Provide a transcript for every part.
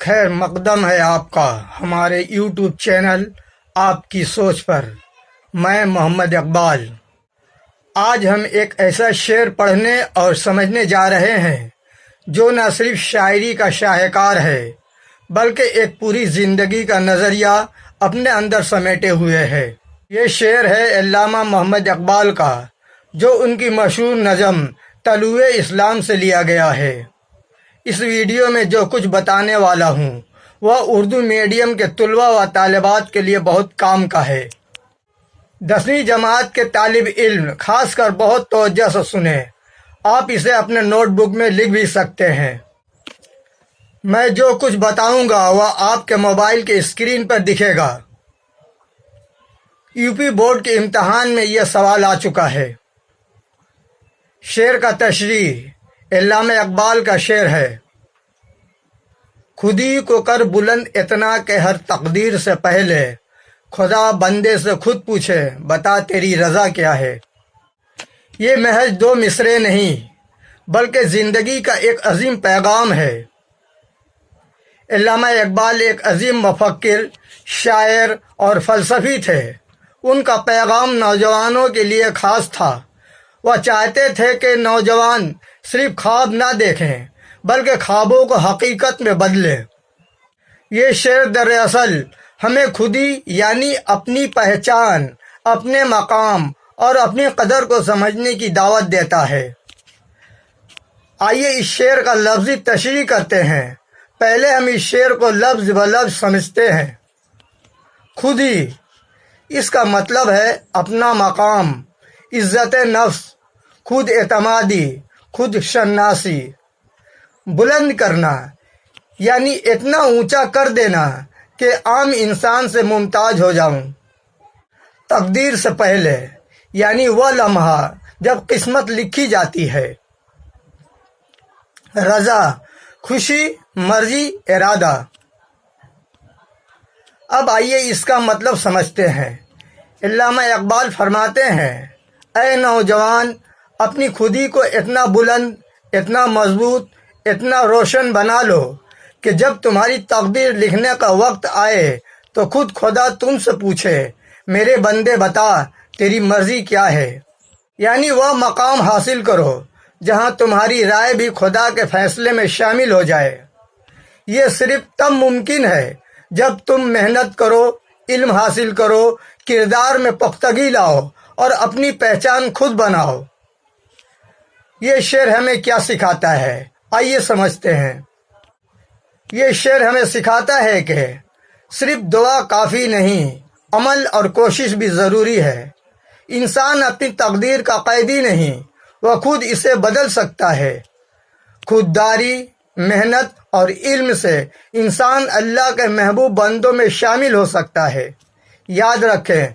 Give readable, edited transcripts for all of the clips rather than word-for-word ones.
خیر مقدم ہے آپ کا ہمارے یوٹیوب چینل آپ کی سوچ پر۔ میں محمد اقبال۔ آج ہم ایک ایسا شعر پڑھنے اور سمجھنے جا رہے ہیں جو نہ صرف شاعری کا شاہکار ہے بلکہ ایک پوری زندگی کا نظریہ اپنے اندر سمیٹے ہوئے ہے۔ یہ شعر ہے علامہ محمد اقبال کا، جو ان کی مشہور نظم طلوع اسلام سے لیا گیا ہے۔ اس ویڈیو میں جو کچھ بتانے والا ہوں وہ اردو میڈیم کے طلباء و طالبات کے لیے بہت کام کا ہے۔ 10ویں جماعت کے طالب علم خاص کر بہت توجہ سے سنیں، آپ اسے اپنے نوٹ بک میں لکھ بھی سکتے ہیں۔ میں جو کچھ بتاؤں گا وہ آپ کے موبائل کے اسکرین پر دکھے گا۔ یوپی بورڈ کے امتحان میں یہ سوال آ چکا ہے۔ شعر کا تشریح علامہ اقبال کا شعر ہے: خودی کو کر بلند اتنا کہ ہر تقدیر سے پہلے خدا بندے سے خود پوچھے بتا تیری رضا کیا ہے۔ یہ محض 2 مصرعے نہیں بلکہ زندگی کا ایک عظیم پیغام ہے۔ علامہ اقبال ایک عظیم مفکر، شاعر اور فلسفی تھے۔ ان کا پیغام نوجوانوں کے لیے خاص تھا۔ وہ چاہتے تھے کہ نوجوان صرف خواب نہ دیکھیں بلکہ خوابوں کو حقیقت میں بدلیں۔ یہ شعر دراصل ہمیں خودی یعنی اپنی پہچان، اپنے مقام اور اپنی قدر کو سمجھنے کی دعوت دیتا ہے۔ آئیے اس شعر کا لفظی تشریح کرتے ہیں۔ پہلے ہم اس شعر کو لفظ ب لفظ سمجھتے ہیں۔ خودی، اس کا مطلب ہے اپنا مقام، عزت نفس، خود اعتمادی، خود شناسی۔ بلند کرنا یعنی اتنا اونچا کر دینا کہ عام انسان سے ممتاز ہو جاؤں۔ تقدیر سے پہلے یعنی وہ لمحہ جب قسمت لکھی جاتی ہے۔ رضا، خوشی، مرضی، ارادہ۔ اب آئیے اس کا مطلب سمجھتے ہیں۔ علامہ اقبال فرماتے ہیں: اے نوجوان، اپنی خودی کو اتنا بلند، اتنا مضبوط، اتنا روشن بنا لو کہ جب تمہاری تقدیر لکھنے کا وقت آئے تو خود خدا تم سے پوچھے میرے بندے بتا تیری مرضی کیا ہے۔ یعنی وہ مقام حاصل کرو جہاں تمہاری رائے بھی خدا کے فیصلے میں شامل ہو جائے۔ یہ صرف تب ممکن ہے جب تم محنت کرو، علم حاصل کرو، کردار میں پختگی لاؤ اور اپنی پہچان خود بناؤ۔ یہ شعر ہمیں کیا سکھاتا ہے؟ آئیے سمجھتے ہیں۔ یہ شعر ہمیں سکھاتا ہے کہ صرف دعا کافی نہیں، عمل اور کوشش بھی ضروری ہے۔ انسان اپنی تقدیر کا قیدی نہیں، وہ خود اسے بدل سکتا ہے۔ خودداری، محنت اور علم سے انسان اللہ کے محبوب بندوں میں شامل ہو سکتا ہے۔ یاد رکھیں،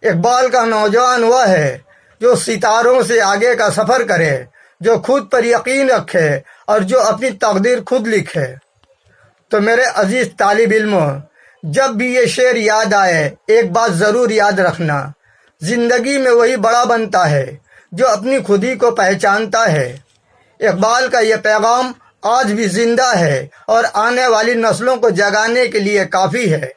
اقبال کا نوجوان وہ ہے جو ستاروں سے آگے کا سفر کرے، جو خود پر یقین رکھے اور جو اپنی تقدیر خود لکھے۔ تو میرے عزیز طالب علموں، جب بھی یہ شعر یاد آئے ایک بات ضرور یاد رکھنا: زندگی میں وہی بڑا بنتا ہے جو اپنی خودی کو پہچانتا ہے۔ اقبال کا یہ پیغام آج بھی زندہ ہے اور آنے والی نسلوں کو جگانے کے لیے کافی ہے۔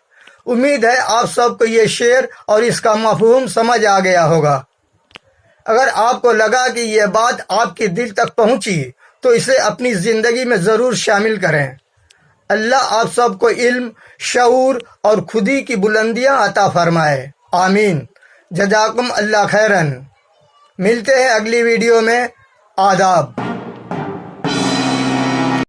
امید ہے آپ سب کو یہ شعر اور اس کا مفہوم سمجھ آ گیا ہوگا۔ اگر آپ کو لگا کہ یہ بات آپ کے دل تک پہنچی تو اسے اپنی زندگی میں ضرور شامل کریں۔ اللہ آپ سب کو علم، شعور اور خودی کی بلندیاں عطا فرمائے، آمین۔ جزاکم اللہ خیرن۔ ملتے ہیں اگلی ویڈیو میں۔ آداب۔